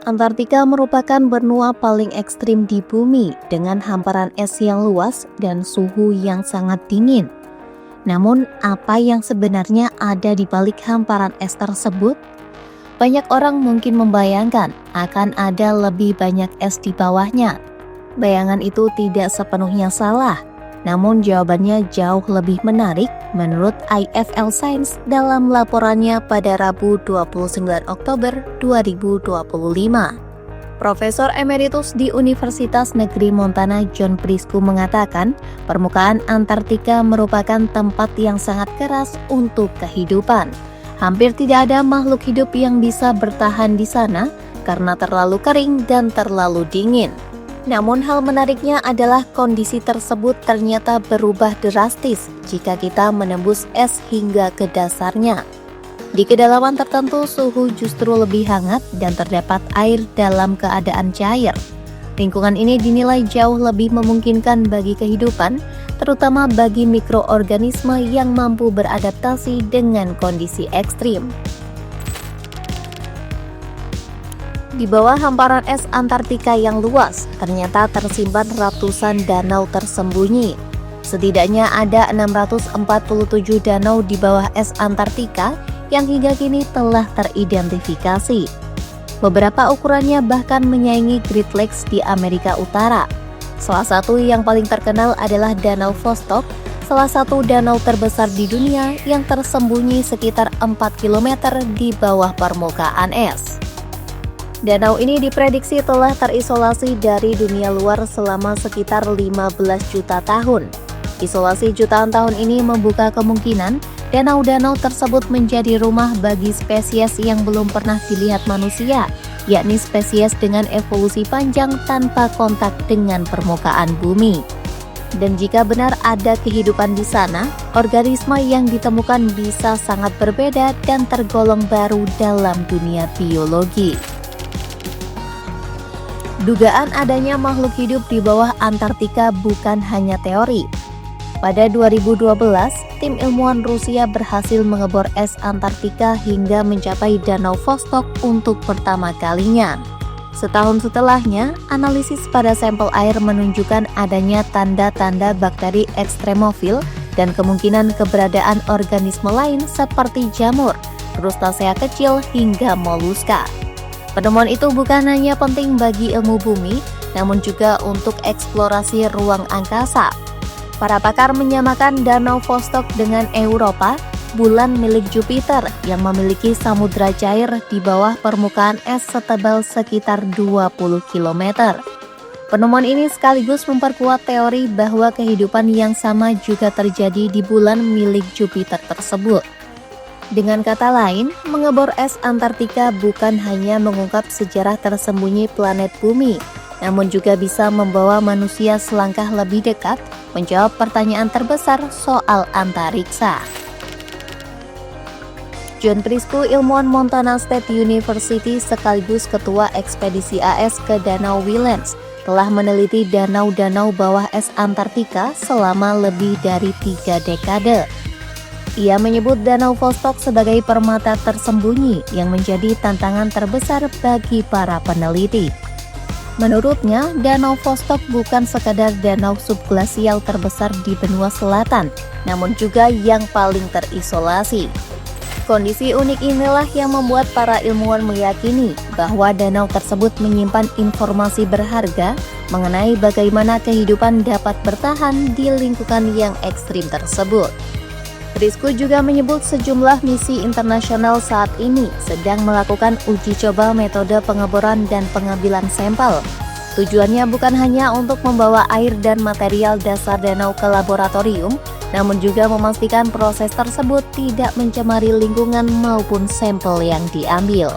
Antartika merupakan benua paling ekstrim di bumi dengan hamparan es yang luas dan suhu yang sangat dingin. Namun, apa yang sebenarnya ada di balik hamparan es tersebut? Banyak orang mungkin membayangkan akan ada lebih banyak es di bawahnya. Bayangan itu tidak sepenuhnya salah, namun jawabannya jauh lebih menarik menurut IFL Science dalam laporannya pada Rabu 29 Oktober 2025. Profesor Emeritus di Universitas Negeri Montana John Prisco mengatakan permukaan Antartika merupakan tempat yang sangat keras untuk kehidupan. Hampir tidak ada makhluk hidup yang bisa bertahan di sana karena terlalu kering dan terlalu dingin. Namun hal menariknya adalah kondisi tersebut ternyata berubah drastis jika kita menembus es hingga ke dasarnya. Di kedalaman tertentu suhu justru lebih hangat dan terdapat air dalam keadaan cair. Lingkungan ini dinilai jauh lebih memungkinkan bagi kehidupan, terutama bagi mikroorganisme yang mampu beradaptasi dengan kondisi ekstrim. Di bawah hamparan es Antartika yang luas, ternyata tersimpan ratusan danau tersembunyi. Setidaknya ada 647 danau di bawah es Antartika yang hingga kini telah teridentifikasi. Beberapa ukurannya bahkan menyaingi Great Lakes di Amerika Utara. Salah satu yang paling terkenal adalah Danau Vostok, salah satu danau terbesar di dunia yang tersembunyi sekitar 4 km di bawah permukaan es. Danau ini diprediksi telah terisolasi dari dunia luar selama sekitar 15 juta tahun. Isolasi jutaan tahun ini membuka kemungkinan danau-danau tersebut menjadi rumah bagi spesies yang belum pernah dilihat manusia, yakni spesies dengan evolusi panjang tanpa kontak dengan permukaan bumi. Dan jika benar ada kehidupan di sana, organisme yang ditemukan bisa sangat berbeda dan tergolong baru dalam dunia biologi. Dugaan adanya makhluk hidup di bawah Antartika bukan hanya teori. Pada 2012, tim ilmuwan Rusia berhasil mengebor es Antartika hingga mencapai Danau Vostok untuk pertama kalinya. Setahun setelahnya, analisis pada sampel air menunjukkan adanya tanda-tanda bakteri ekstremofil dan kemungkinan keberadaan organisme lain seperti jamur, krustasea kecil hingga moluska. Penemuan itu bukan hanya penting bagi ilmu bumi, namun juga untuk eksplorasi ruang angkasa. Para pakar menyamakan Danau Vostok dengan Europa, bulan milik Jupiter yang memiliki samudra cair di bawah permukaan es setebal sekitar 20 km. Penemuan ini sekaligus memperkuat teori bahwa kehidupan yang sama juga terjadi di bulan milik Jupiter tersebut. Dengan kata lain, mengebor es Antartika bukan hanya mengungkap sejarah tersembunyi planet bumi, namun juga bisa membawa manusia selangkah lebih dekat menjawab pertanyaan terbesar soal antariksa. John Prisco, ilmuwan Montana State University sekaligus ketua ekspedisi AS ke Danau Wilens, telah meneliti danau-danau bawah es Antartika selama lebih dari 3 dekade. Ia menyebut Danau Vostok sebagai permata tersembunyi yang menjadi tantangan terbesar bagi para peneliti. Menurutnya, Danau Vostok bukan sekadar danau subglasial terbesar di benua selatan, namun juga yang paling terisolasi. Kondisi unik inilah yang membuat para ilmuwan meyakini bahwa danau tersebut menyimpan informasi berharga mengenai bagaimana kehidupan dapat bertahan di lingkungan yang ekstrim tersebut. Prisco juga menyebut sejumlah misi internasional saat ini sedang melakukan uji coba metode pengeboran dan pengambilan sampel. Tujuannya bukan hanya untuk membawa air dan material dasar danau ke laboratorium, namun juga memastikan proses tersebut tidak mencemari lingkungan maupun sampel yang diambil.